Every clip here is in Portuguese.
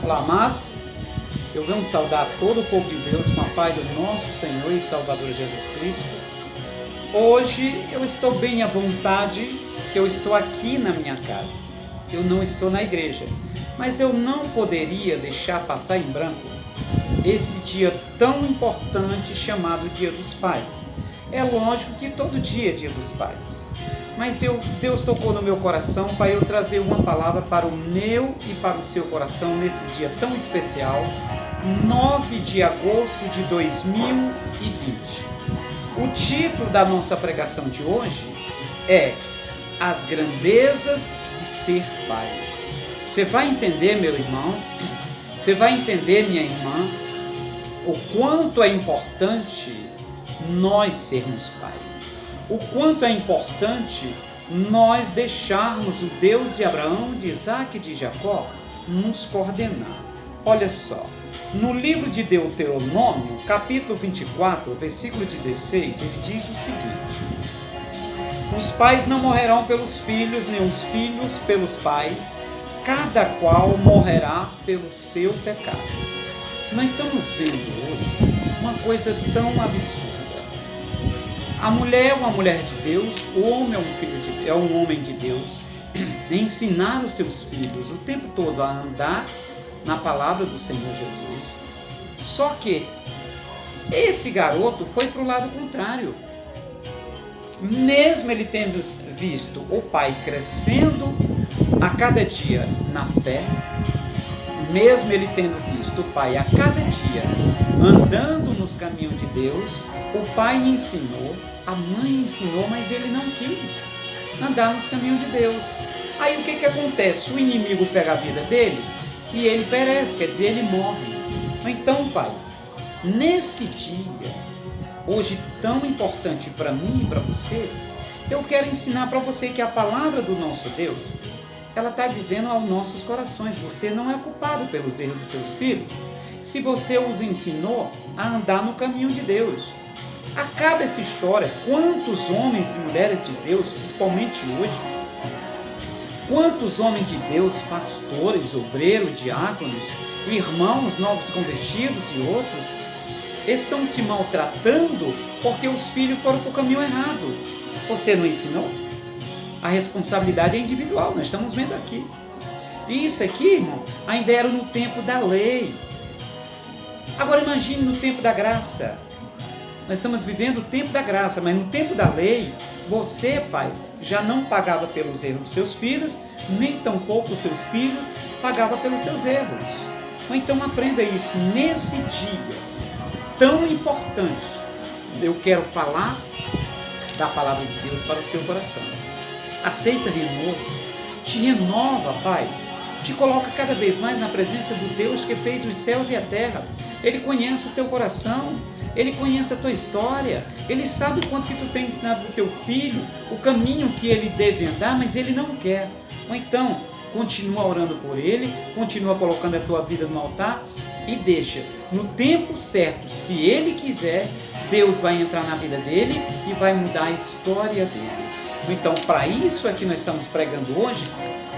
Olá, amados. Eu venho saudar todo o povo de Deus com a paz do nosso Senhor e Salvador Jesus Cristo. Hoje eu estou bem à vontade, que eu estou aqui na minha casa. Eu não estou na igreja, mas eu não poderia deixar passar em branco esse dia tão importante chamado Dia dos Pais. É lógico que todo dia é Dia dos Pais, mas Deus tocou no meu coração para eu trazer uma palavra para o meu e para o seu coração nesse dia tão especial, 9 de agosto de 2020. O título da nossa pregação de hoje é As Grandezas de Ser Pai. Você vai entender, meu irmão, você vai entender, minha irmã, o quanto é importante nós sermos pai. O quanto é importante nós deixarmos o Deus de Abraão, de Isaac e de Jacó nos coordenar. Olha só, no livro de Deuteronômio, capítulo 24, versículo 16, ele diz o seguinte: os pais não morrerão pelos filhos, nem os filhos pelos pais, cada qual morrerá pelo seu pecado. Nós estamos vendo hoje uma coisa tão absurda. A mulher é uma mulher de Deus, o homem é um homem de Deus, ensinar os seus filhos o tempo todo a andar na palavra do Senhor Jesus. Só que esse garoto foi para o lado contrário. Mesmo ele tendo visto o pai crescendo a cada dia na fé, mesmo ele tendo visto o pai a cada dia andando nos caminhos de Deus, o pai ensinou, a mãe ensinou, mas ele não quis andar nos caminhos de Deus. Aí o que acontece? O inimigo pega a vida dele e ele perece, quer dizer, ele morre. Então, pai, nesse dia, hoje tão importante para mim e para você, eu quero ensinar para você que a palavra do nosso Deus, ela está dizendo aos nossos corações: você não é culpado pelos erros dos seus filhos, se você os ensinou a andar no caminho de Deus. Acaba essa história. Quantos homens e mulheres de Deus, principalmente hoje, quantos homens de Deus, pastores, obreiros, diáconos, irmãos novos convertidos e outros, estão se maltratando porque os filhos foram para o caminho errado. Você não ensinou? A responsabilidade é individual, nós estamos vendo aqui. E isso aqui, irmão, ainda era no tempo da lei. Agora imagine no tempo da graça. Nós estamos vivendo o tempo da graça, mas no tempo da lei, você, pai, já não pagava pelos erros dos seus filhos, nem tampouco os seus filhos pagavam pelos seus erros. Então aprenda isso. Nesse dia tão importante, eu quero falar da palavra de Deus para o seu coração. Aceita renovo, te renova, pai, te coloca cada vez mais na presença do Deus que fez os céus e a terra. Ele conhece o teu coração, ele conhece a tua história, ele sabe o quanto que tu tem ensinado para o teu filho, o caminho que ele deve andar, mas ele não quer. Ou então, continua orando por ele, continua colocando a tua vida no altar e deixa, no tempo certo, se ele quiser, Deus vai entrar na vida dele e vai mudar a história dele. Então, para isso é que nós estamos pregando hoje,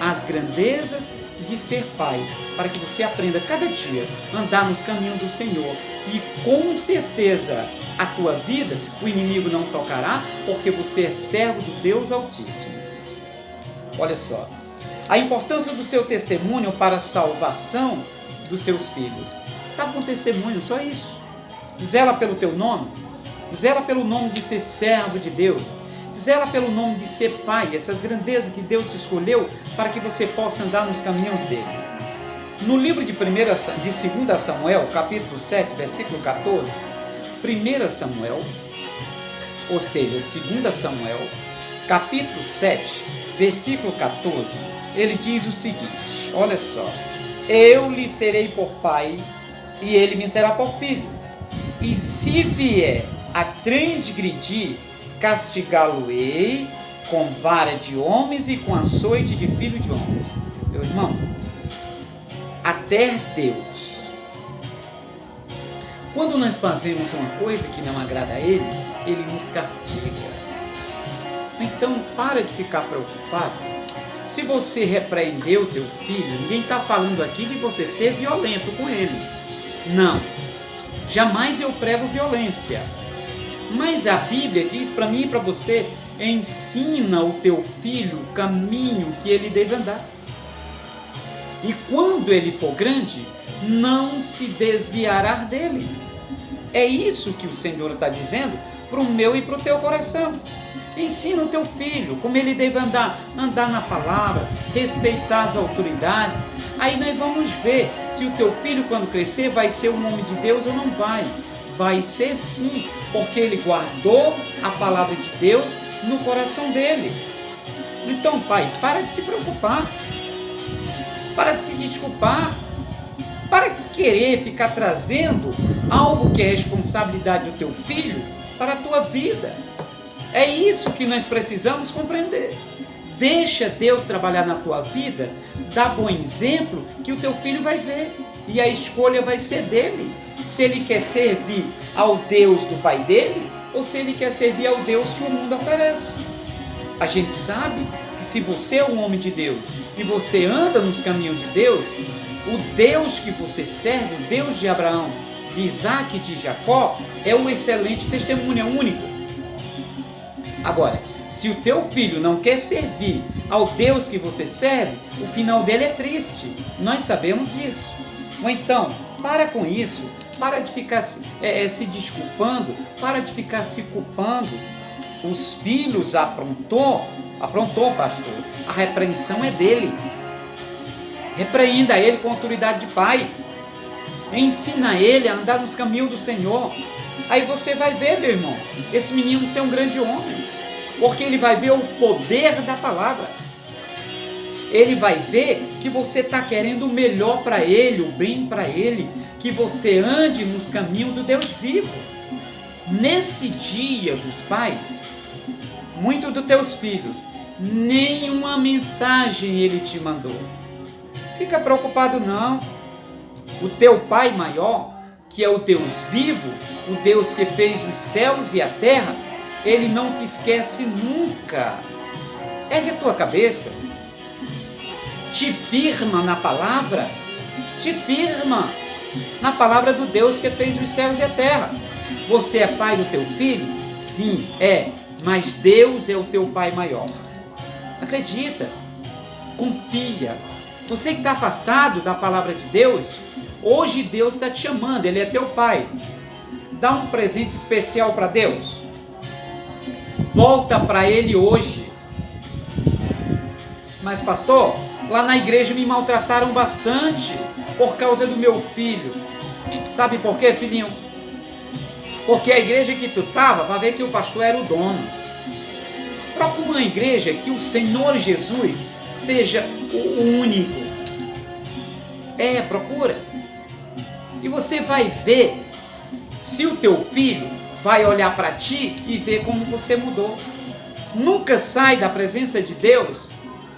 as grandezas de ser pai, para que você aprenda cada dia a andar nos caminhos do Senhor e com certeza a tua vida o inimigo não tocará, porque você é servo do Deus Altíssimo. Olha só, a importância do seu testemunho para a salvação dos seus filhos. Está com testemunho, só isso. Zela pelo teu nome, zela pelo nome de ser servo de Deus, zela pelo nome de ser pai, essas grandezas que Deus te escolheu para que você possa andar nos caminhos dele. No livro de 2 Samuel, capítulo 7, versículo 14, 1 Samuel, ou seja, 2 Samuel, capítulo 7, versículo 14, ele diz o seguinte, olha só: eu lhe serei por pai e ele me será por filho, e se vier a transgredir, castigá-lo-ei com vara de homens e com açoite de filho de homens. Meu irmão, até Deus, quando nós fazemos uma coisa que não agrada a Ele, Ele nos castiga. Então, para de ficar preocupado Se você repreender o teu filho, ninguém está falando aqui de você ser violento com ele. Não. Jamais eu prego violência. Mas a Bíblia diz para mim e para você: ensina o teu filho o caminho que ele deve andar. E quando ele for grande, não se desviará dele. É isso que o Senhor está dizendo para o meu e para o teu coração. Ensina o teu filho como ele deve andar na palavra, respeitar as autoridades. Aí nós vamos ver se o teu filho, quando crescer, vai ser um homem de Deus ou não vai. Vai ser sim, porque ele guardou a palavra de Deus no coração dele. Então, pai, para de se preocupar, para de se desculpar, para de querer ficar trazendo algo que é responsabilidade do teu filho para a tua vida. É isso que nós precisamos compreender. Deixa Deus trabalhar na tua vida, dá bom exemplo que o teu filho vai ver, e a escolha vai ser dele. Se ele quer servir ao Deus do pai dele, ou se ele quer servir ao Deus que o mundo oferece. A gente sabe que se você é um homem de Deus e você anda nos caminhos de Deus, o Deus que você serve, o Deus de Abraão, de Isaac e de Jacó, é um excelente testemunho, é único. Agora, se o teu filho não quer servir ao Deus que você serve, o final dele é triste. Nós sabemos disso. Ou então, para com isso, para de ficar se desculpando, para de ficar se culpando. Os filhos aprontou, pastor, a repreensão é dele. Repreenda ele com autoridade de pai. Ensina ele a andar nos caminhos do Senhor. Aí você vai ver, meu irmão, esse menino ser um grande homem. Porque ele vai ver o poder da palavra. Ele vai ver que você está querendo o melhor para ele, o bem para ele, que você ande nos caminhos do Deus vivo. Nesse dia dos pais, muitos dos teus filhos, nenhuma mensagem ele te mandou. Fica preocupado não. O teu pai maior, que é o Deus vivo, o Deus que fez os céus e a terra, ele não te esquece nunca. Ergue a tua cabeça. Te firma na palavra. Te firma na palavra do Deus que fez os céus e a terra. Você é pai do teu filho? Sim, é. Mas Deus é o teu pai maior. Acredita. Confia. Você que está afastado da palavra de Deus, hoje Deus está te chamando. Ele é teu pai. Dá um presente especial para Deus. Volta para ele hoje. Mas pastor, lá na igreja me maltrataram bastante por causa do meu filho. Sabe por quê, filhinho? Porque a igreja que tu estava, vai ver que o pastor era o dono. Procura uma igreja que o Senhor Jesus seja o único. Procura. E você vai ver se o teu filho vai olhar para ti e ver como você mudou. Nunca sai da presença de Deus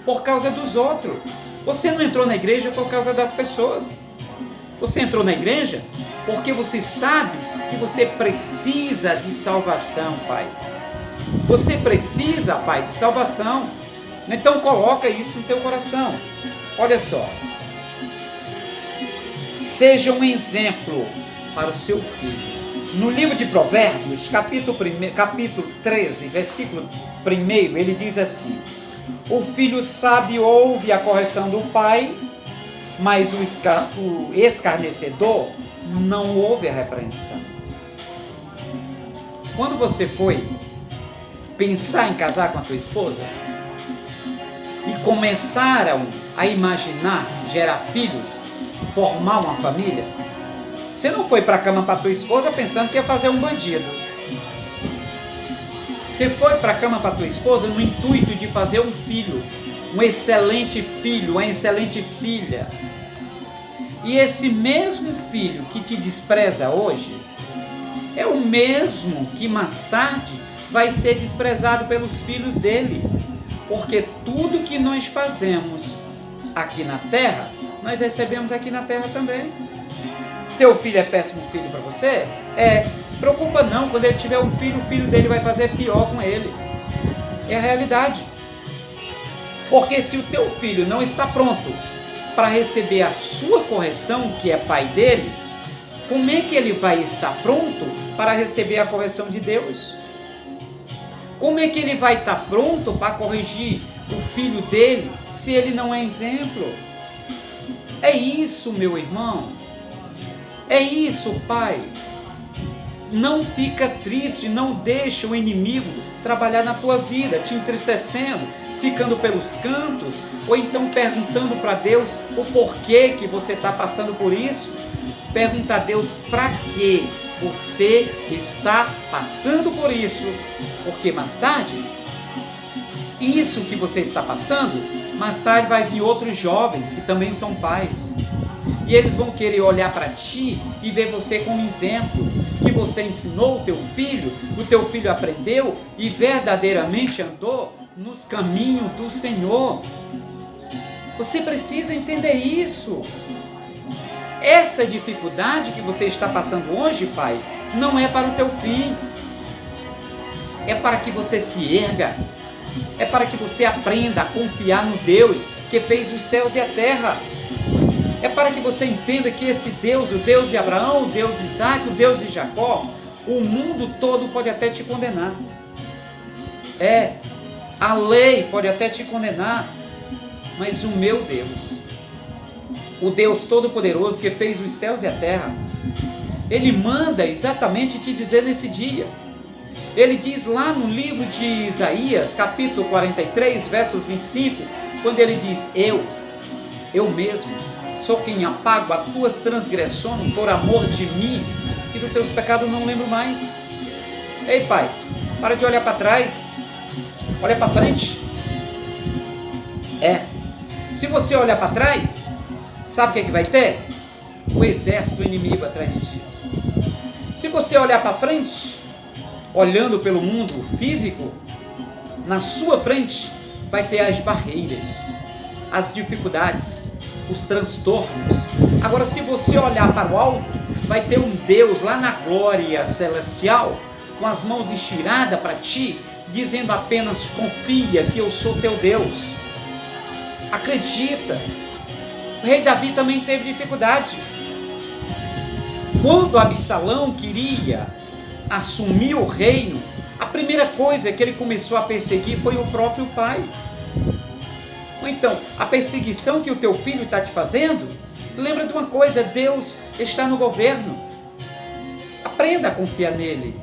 por causa dos outros. Você não entrou na igreja por causa das pessoas. Você entrou na igreja porque você sabe que você precisa de salvação, pai. Você precisa, pai, de salvação. Então coloca isso no teu coração. Olha só. Seja um exemplo para o seu filho. No livro de Provérbios, capítulo 13, versículo 1, ele diz assim: o filho sábio ouve a correção do pai, mas o escarnecedor não ouve a repreensão. Quando você foi pensar em casar com a tua esposa e começaram a imaginar gerar filhos, formar uma família, você não foi para a cama para a tua esposa pensando que ia fazer um bandido. Você foi para a cama para a tua esposa no intuito de fazer um filho, um excelente filho, uma excelente filha. E esse mesmo filho que te despreza hoje, é o mesmo que mais tarde vai ser desprezado pelos filhos dele. Porque tudo que nós fazemos aqui na terra, nós recebemos aqui na terra também. Teu filho é péssimo filho para você? Se preocupa não, quando ele tiver um filho, o filho dele vai fazer pior com ele. É a realidade. Porque se o teu filho não está pronto para receber a sua correção, que é pai dele, como é que ele vai estar pronto para receber a correção de Deus? Como é que ele vai estar pronto para corrigir o filho dele se ele não é exemplo? É isso, meu irmão. É isso, pai. Não fica triste, não deixa o inimigo trabalhar na tua vida, te entristecendo, ficando pelos cantos, ou então perguntando para Deus o porquê que você está passando por isso. Pergunta a Deus para que você está passando por isso, porque mais tarde, isso que você está passando, mais tarde vai vir outros jovens que também são pais, e eles vão querer olhar para ti e ver você como exemplo, que você ensinou o teu filho aprendeu e verdadeiramente andou nos caminhos do Senhor. Você precisa entender isso. Essa dificuldade que você está passando hoje, pai, não é para o teu fim. É para que você se erga. É para que você aprenda a confiar no Deus que fez os céus e a terra. É para que você entenda que esse Deus, o Deus de Abraão, o Deus de Isaac, o Deus de Jacó, o mundo todo pode até te condenar. A lei pode até te condenar, mas o meu Deus, o Deus Todo-Poderoso que fez os céus e a terra, Ele manda exatamente te dizer nesse dia. Ele diz lá no livro de Isaías, capítulo 43, versos 25, quando ele diz: eu mesmo, sou quem apago as tuas transgressões por amor de mim, e dos teus pecados não lembro mais. Ei, pai, para de olhar para trás, olha para frente. Se você olhar para trás, sabe o que vai ter? O exército inimigo atrás de ti. Se você olhar para frente, olhando pelo mundo físico, na sua frente vai ter as barreiras, as dificuldades, os transtornos. Agora, se você olhar para o alto, vai ter um Deus lá na glória celestial, com as mãos estiradas para ti, dizendo apenas: confia que eu sou teu Deus. Acredita. O rei Davi também teve dificuldade. Quando Absalão queria assumir o reino, a primeira coisa que ele começou a perseguir foi o próprio pai. Ou então, a perseguição que o teu filho está te fazendo, lembra de uma coisa: Deus está no governo. Aprenda a confiar nele.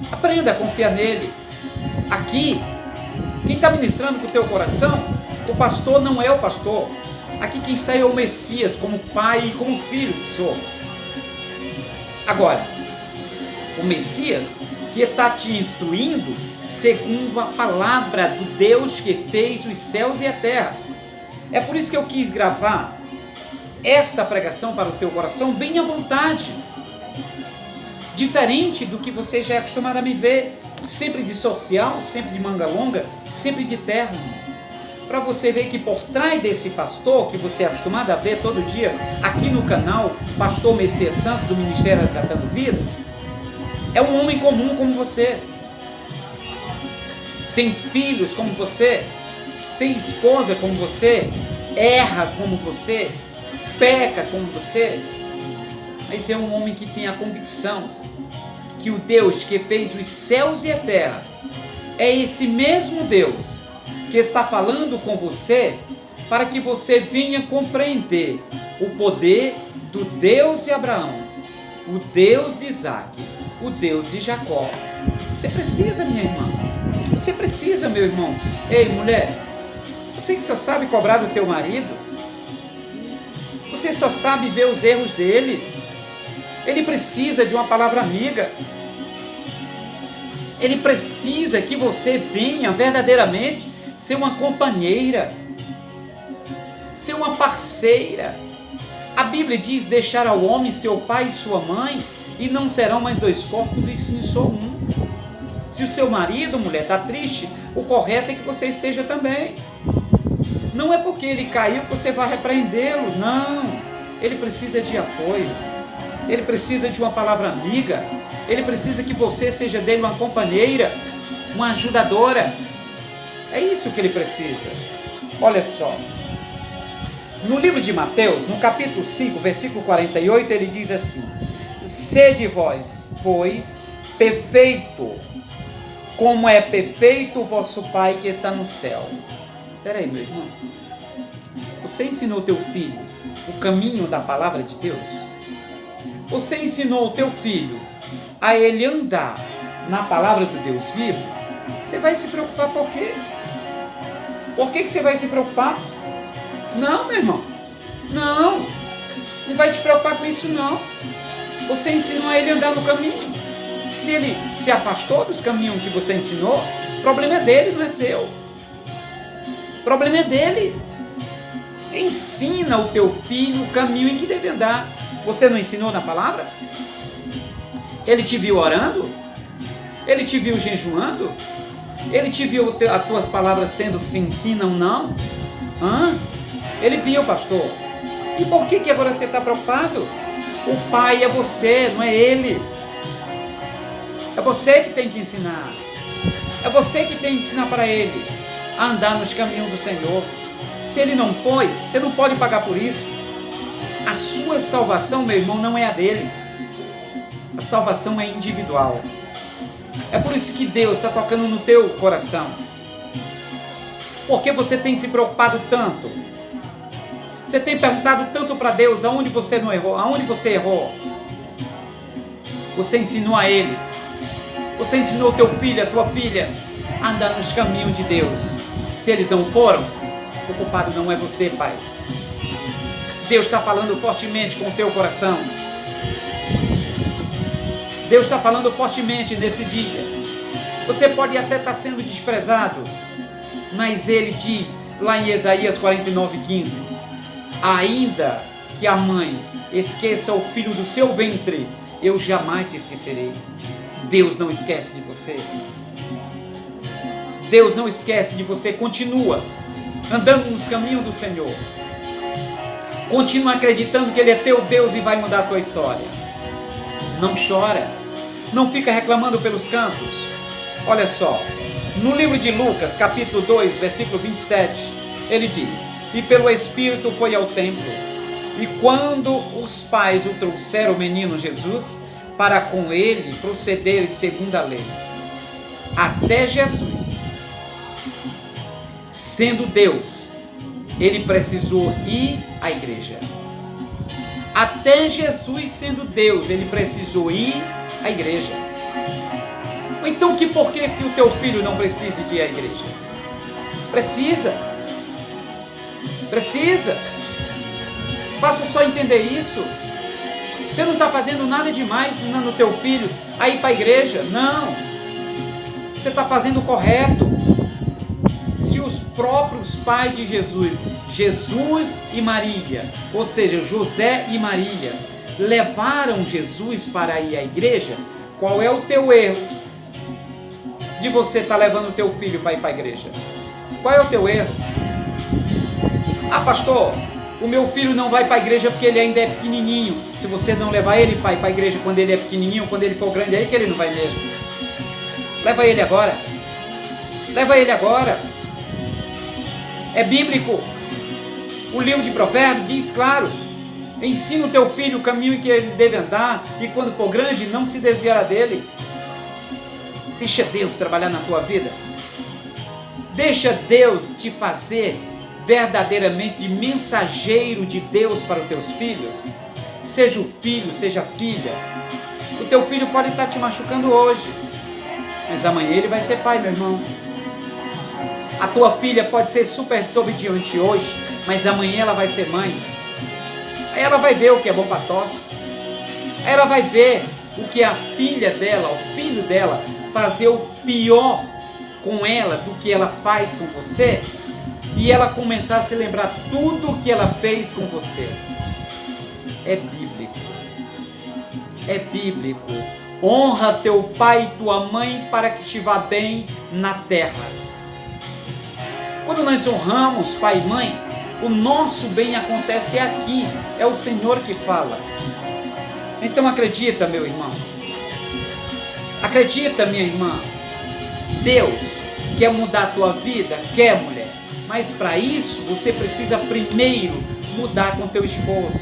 Aprenda a confiar nele. Aqui, quem está ministrando com o teu coração, o pastor não é o pastor. Aqui quem está é o Messias, como pai e como filho que sou. Agora, o Messias que está te instruindo segundo a palavra do Deus que fez os céus e a terra. É por isso que eu quis gravar esta pregação para o teu coração bem à vontade. Diferente do que você já é acostumado a me ver, sempre de social, sempre de manga longa, sempre de terno. Para você ver que por trás desse pastor, que você é acostumado a ver todo dia aqui no canal, Pastor Messias Santos, do Ministério Resgatando Vidas, é um homem comum como você. Tem filhos como você, tem esposa como você, erra como você, peca como você, mas é um homem que tem a convicção que o Deus que fez os céus e a terra é esse mesmo Deus que está falando com você para que você venha compreender o poder do Deus de Abraão, o Deus de Isaac, o Deus de Jacó. Você precisa, minha irmã. Você precisa, meu irmão. Ei, mulher, você que só sabe cobrar do teu marido, você só sabe ver os erros dele. Ele precisa de uma palavra amiga. Ele precisa que você venha verdadeiramente ser uma companheira, ser uma parceira. A Bíblia diz: deixar ao homem seu pai e sua mãe, e não serão mais dois corpos, e sim só um. Se o seu marido, mulher, está triste, o correto é que você esteja também. Não é porque ele caiu que você vai repreendê-lo, não. Ele precisa de apoio, ele precisa de uma palavra amiga, ele precisa que você seja dele uma companheira, uma ajudadora. É isso que ele precisa. Olha só. No livro de Mateus, no capítulo 5, versículo 48, ele diz assim: sede vós, pois, perfeito, como é perfeito o vosso Pai que está no céu. Espera aí, meu irmão. Você ensinou teu filho o caminho da palavra de Deus? Você ensinou o teu filho a ele andar na palavra do Deus vivo? Você vai se preocupar por quê? Por que você vai se preocupar? Não, meu irmão. Não vai te preocupar com isso, não. Você ensinou a ele a andar no caminho. Se ele se afastou dos caminhos que você ensinou, o problema é dele, não é seu. O problema é dele. Ensina o teu filho o caminho em que deve andar. Você não ensinou na palavra? Ele te viu orando? Ele te viu jejuando? Ele te viu as tuas palavras sendo sim, sim, não, não? Ele viu, pastor. E por que agora você está preocupado? O pai é você, não é ele. É você que tem que ensinar. É você que tem que ensinar para ele a andar nos caminhos do Senhor. Se ele não foi, você não pode pagar por isso. A sua salvação, meu irmão, não é a dele. A salvação é individual. É por isso que Deus está tocando no teu coração. Por que você tem se preocupado tanto? Você tem perguntado tanto para Deus aonde você não errou, aonde você errou. Você ensinou a ele. Você ensinou o teu filho, a tua filha a andar nos caminhos de Deus. Se eles não foram, o culpado não é você, pai. Deus está falando fortemente com o teu coração. Deus está falando fortemente nesse dia. Você pode até estar sendo desprezado, mas Ele diz lá em Isaías 49:15: ainda que a mãe esqueça o filho do seu ventre, eu jamais te esquecerei. Deus não esquece de você. Deus não esquece de você. Continua andando nos caminhos do Senhor. Continua acreditando que Ele é teu Deus e vai mudar a tua história. Não chora. Não fica reclamando pelos cantos. Olha só. No livro de Lucas, capítulo 2, versículo 27, ele diz: e pelo Espírito foi ao templo. E quando os pais o trouxeram, o menino Jesus, para com ele procederem segundo a lei. Até Jesus, sendo Deus, ele precisou ir à igreja. Até Jesus, sendo Deus, ele precisou ir à igreja. Então, por que o teu filho não precisa de ir à igreja? Precisa. Precisa. Faça só entender isso. Você não está fazendo nada demais ensinando o teu filho a ir para a igreja. Não. Você está fazendo o correto. Se os próprios pais de Jesus, Jesus e Maria, ou seja, José e Maria, levaram Jesus para ir à igreja, qual é o teu erro de você estar levando o teu filho para ir para a igreja? Qual é o teu erro? Ah, pastor, o meu filho não vai para a igreja porque ele ainda é pequenininho. Se você não levar ele para ir para a igreja quando ele é pequenininho, quando ele for grande, é aí que ele não vai mesmo. Leva ele agora. Leva ele agora. É bíblico. O livro de Provérbios diz claro: ensina o teu filho o caminho em que ele deve andar, e quando for grande não se desviará dele. Deixa Deus trabalhar na tua vida. Deixa Deus te fazer verdadeiramente de mensageiro de Deus para os teus filhos. Seja o filho, seja a filha. O teu filho pode estar te machucando hoje, mas amanhã ele vai ser pai, meu irmão. A tua filha pode ser super desobediente hoje, mas amanhã ela vai ser mãe. Aí ela vai ver o que é bom para tosse. Aí ela vai ver o que a filha dela, o filho dela, fazer o pior com ela do que ela faz com você, e ela começar a se lembrar tudo o que ela fez com você. É bíblico. É bíblico. Honra teu pai e tua mãe para que te vá bem na terra. Quando nós honramos pai e mãe, o nosso bem acontece aqui. É o Senhor que fala. Então acredita, meu irmão. Acredita, minha irmã. Deus quer mudar a tua vida? Quer, mulher? Mas para isso, você precisa primeiro mudar com teu esposo.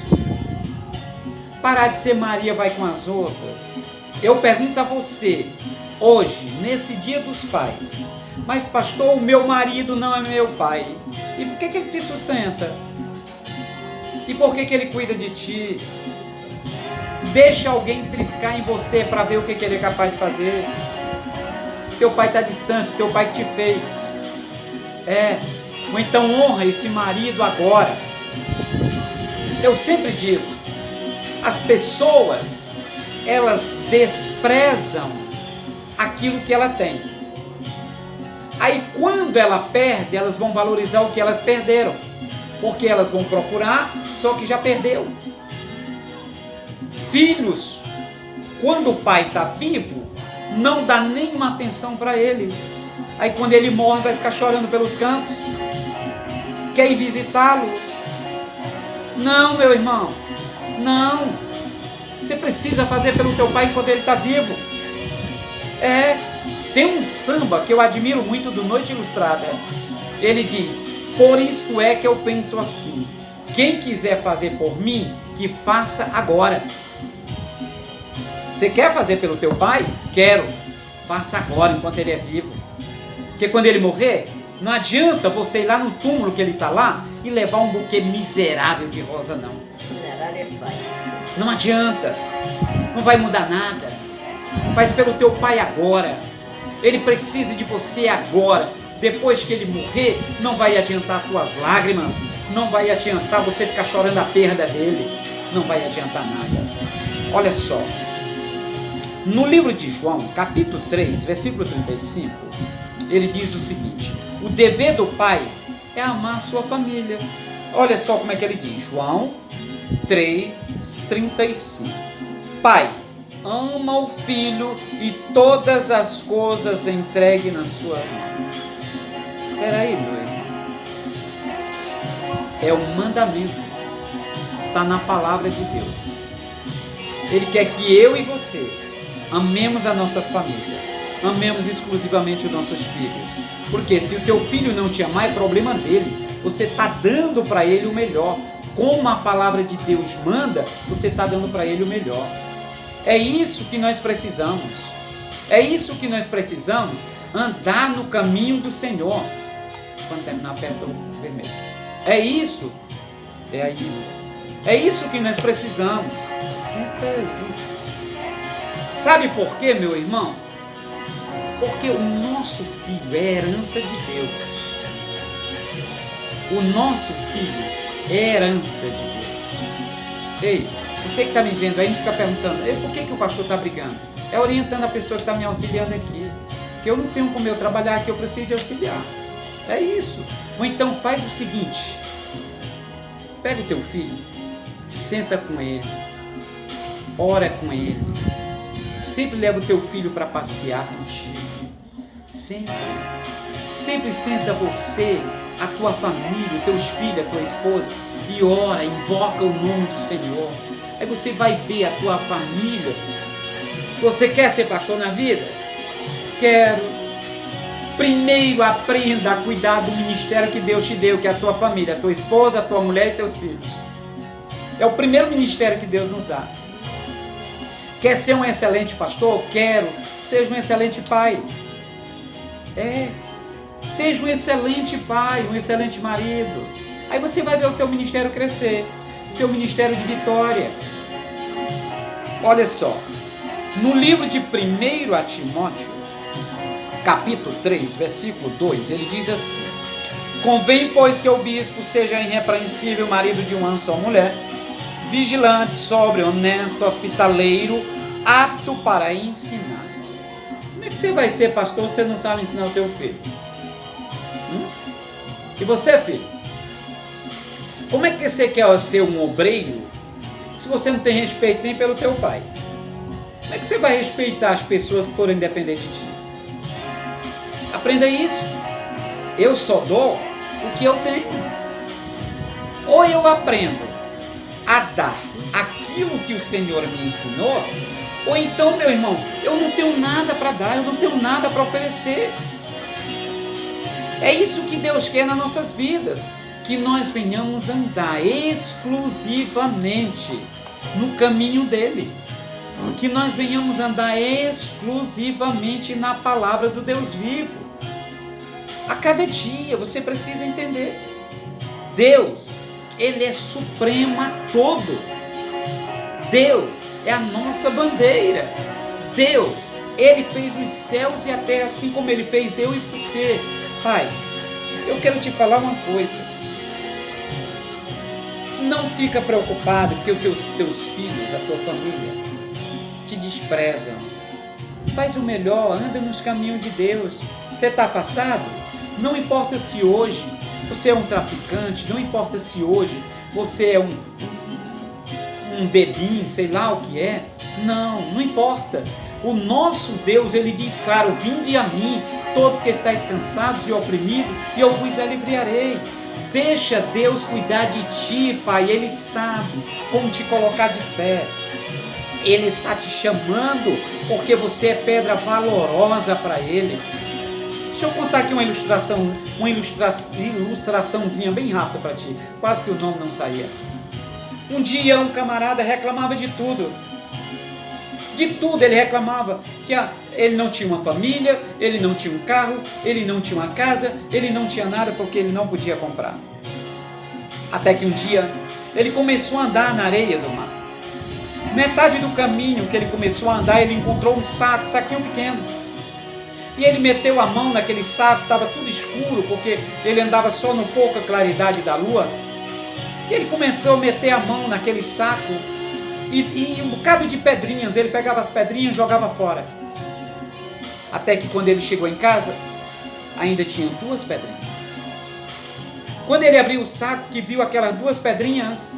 Parar de ser Maria vai com as outras. Eu pergunto a você, hoje, nesse dia dos pais, mas pastor, o meu marido não é meu pai. E por que ele te sustenta? E por que ele cuida de ti? Deixa alguém triscar em você para ver o que ele é capaz de fazer. Teu pai está distante, teu pai que te fez. Ou então honra esse marido agora. Eu sempre digo, as pessoas, elas desprezam aquilo que ela tem. Aí quando ela perde, elas vão valorizar o que elas perderam. Porque elas vão procurar, só que já perdeu. Filhos, quando o pai está vivo, não dá nenhuma atenção para ele. Aí quando ele morre, vai ficar chorando pelos cantos. Quer ir visitá-lo? Não, meu irmão, não. Você precisa fazer pelo teu pai enquanto ele está vivo. Tem um samba que eu admiro muito do Noite Ilustrada. Ele diz: por isto é que eu penso assim, quem quiser fazer por mim, que faça agora. Você quer fazer pelo teu pai? Quero. Faça agora, enquanto ele é vivo. Porque quando ele morrer, não adianta você ir lá no túmulo que ele está lá e levar um buquê miserável de rosa, não. Funerária faz. Não adianta. Não vai mudar nada. Faz pelo teu pai agora. Ele precisa de você agora. Depois que ele morrer, não vai adiantar tuas lágrimas. Não vai adiantar você ficar chorando a perda dele. Não vai adiantar nada. Olha só. No livro de João, capítulo 3, versículo 35, ele diz o seguinte: o dever do pai é amar a sua família. Olha só como é que ele diz, João 3, 35. Pai, ama o filho e todas as coisas entregue nas suas mãos. Peraí, meu irmão. É um mandamento. Está na palavra de Deus. Ele quer que eu e você amemos as nossas famílias, amemos exclusivamente os nossos filhos. Porque se o teu filho não te amar, é problema dele. Você está dando para ele o melhor. Como a palavra de Deus manda, você está dando para ele o melhor. É isso que nós precisamos. É isso que nós precisamos, andar no caminho do Senhor. Quando terminar, aperta o vermelho. É isso. É isso que nós precisamos. Sabe por quê, meu irmão? Porque o nosso filho é herança de Deus. O nosso filho é herança de Deus. Ei, você que está me vendo aí, fica perguntando: por que o pastor está brigando? É orientando a pessoa que está me auxiliando aqui. Que eu não tenho como eu trabalhar aqui, eu preciso de auxiliar. É isso. Ou então faz o seguinte: pega o teu filho, senta com ele, ora com ele. Sempre leva o teu filho para passear contigo. Sempre. Sempre senta você, a tua família, os teus filhos, a tua esposa, e ora, invoca o nome do Senhor. Aí você vai ver a tua família. Você quer ser pastor na vida? Quero. Primeiro aprenda a cuidar do ministério que Deus te deu, que é a tua família, a tua esposa, a tua mulher e teus filhos. É o primeiro ministério que Deus nos dá. Quer ser um excelente pastor? Quero. Seja um excelente pai. Seja um excelente pai, um excelente marido. Aí você vai ver o teu ministério crescer. Seu ministério de vitória. Olha só. No livro de 1 a Timóteo, capítulo 3, versículo 2, ele diz assim: convém, pois, que o bispo seja irrepreensível, marido de uma só mulher, vigilante, sóbrio, honesto, hospitaleiro, apto para ensinar. Como é que você vai ser pastor se você não sabe ensinar o teu filho? E você, filho? Como é que você quer ser um obreiro se você não tem respeito nem pelo teu pai? Como é que você vai respeitar as pessoas que forem depender de ti? Aprenda isso. Eu só dou o que eu tenho. Ou eu aprendo a dar aquilo que o Senhor me ensinou, ou então, meu irmão, eu não tenho nada para dar, eu não tenho nada para oferecer. É isso que Deus quer nas nossas vidas, que nós venhamos andar exclusivamente no caminho dele, que nós venhamos andar exclusivamente na palavra do Deus vivo. A cada dia você precisa entender, Deus, ele é supremo a todo. Deus é a nossa bandeira. Deus, ele fez os céus e a terra assim como ele fez eu e você. Pai, eu quero te falar uma coisa. Não fica preocupado porque os teus filhos, a tua família, te desprezam. Faz o melhor, anda nos caminhos de Deus. Você está afastado? Não importa se hoje você é um traficante, não importa se hoje você é um bebinho, sei lá o que é. Não importa. O nosso Deus, ele diz claro, vinde a mim, todos que estáis cansados e oprimidos, e eu vos aliviarei. Deixa Deus cuidar de ti, Pai, ele sabe como te colocar de pé. Ele está te chamando, porque você é pedra valorosa para ele. Deixa eu contar aqui uma ilustraçãozinha bem rápida para ti, quase que o nome não saía. Um dia um camarada reclamava de tudo. De tudo ele reclamava, que ele não tinha uma família, ele não tinha um carro, ele não tinha uma casa, ele não tinha nada porque ele não podia comprar. Até que um dia ele começou a andar na areia do mar. Metade do caminho que ele começou a andar, ele encontrou um saquinho pequeno. E ele meteu a mão naquele saco, estava tudo escuro, porque ele andava só no pouca claridade da lua. E ele começou a meter a mão naquele saco e um bocado de pedrinhas, ele pegava as pedrinhas e jogava fora. Até que quando ele chegou em casa, ainda tinha 2 pedrinhas. Quando ele abriu o saco, que viu aquelas 2 pedrinhas,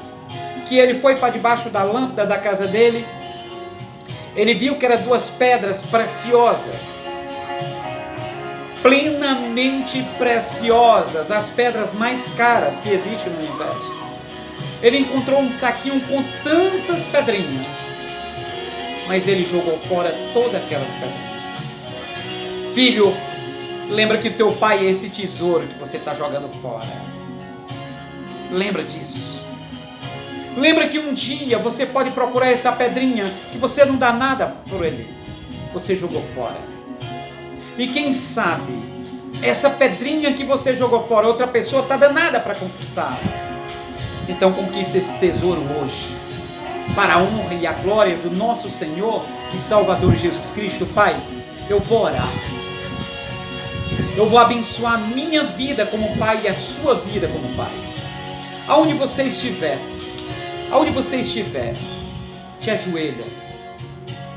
que ele foi para debaixo da lâmpada da casa dele, ele viu que eram 2 pedras preciosas, plenamente preciosas, as pedras mais caras que existem no universo. Ele encontrou um saquinho com tantas pedrinhas, mas ele jogou fora todas aquelas pedrinhas. Filho, lembra que teu pai é esse tesouro que você está jogando fora. Lembra disso. Lembra que um dia você pode procurar essa pedrinha que você não dá nada por ele. Você jogou fora. E quem sabe, essa pedrinha que você jogou fora, outra pessoa está danada para conquistar. Então conquista esse tesouro hoje, para a honra e a glória do nosso Senhor e Salvador Jesus Cristo. Pai, eu vou orar. Eu vou abençoar a minha vida como pai e a sua vida como pai. Aonde você estiver, te ajoelha.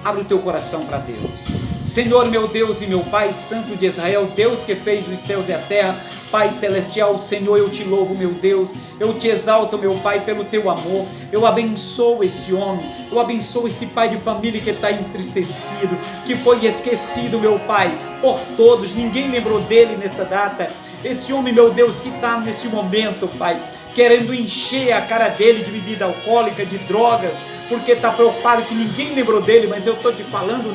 Abre o teu coração para Deus. Senhor, meu Deus e meu Pai, Santo de Israel, Deus que fez os céus e a terra, Pai celestial, Senhor, eu te louvo, meu Deus, eu te exalto, meu Pai, pelo teu amor, eu abençoo esse homem, eu abençoo esse pai de família que está entristecido, que foi esquecido, meu Pai, por todos, ninguém lembrou dele nesta data, esse homem, meu Deus, que está nesse momento, Pai, querendo encher a cara dele de bebida alcoólica, de drogas, porque está preocupado que ninguém lembrou dele, mas eu estou te falando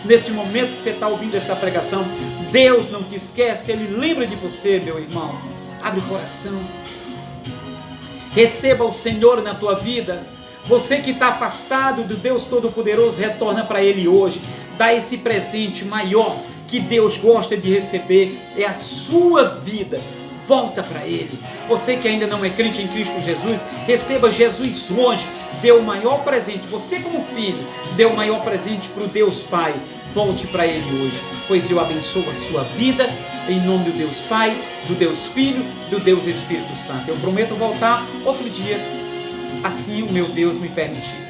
nesse momento que você está ouvindo esta pregação, Deus não te esquece, Ele lembra de você, meu irmão. Abre o coração, receba o Senhor na tua vida. Você que está afastado do Deus Todo-Poderoso, retorna para Ele hoje, dá esse presente maior que Deus gosta de receber, é a sua vida. Volta para Ele. Você que ainda não é crente em Cristo Jesus, receba Jesus hoje. Dê o maior presente. Você como filho, dê o maior presente para o Deus Pai. Volte para Ele hoje, pois eu abençoo a sua vida, em nome do Deus Pai, do Deus Filho, do Deus Espírito Santo. Eu prometo voltar outro dia, assim o meu Deus me permitir.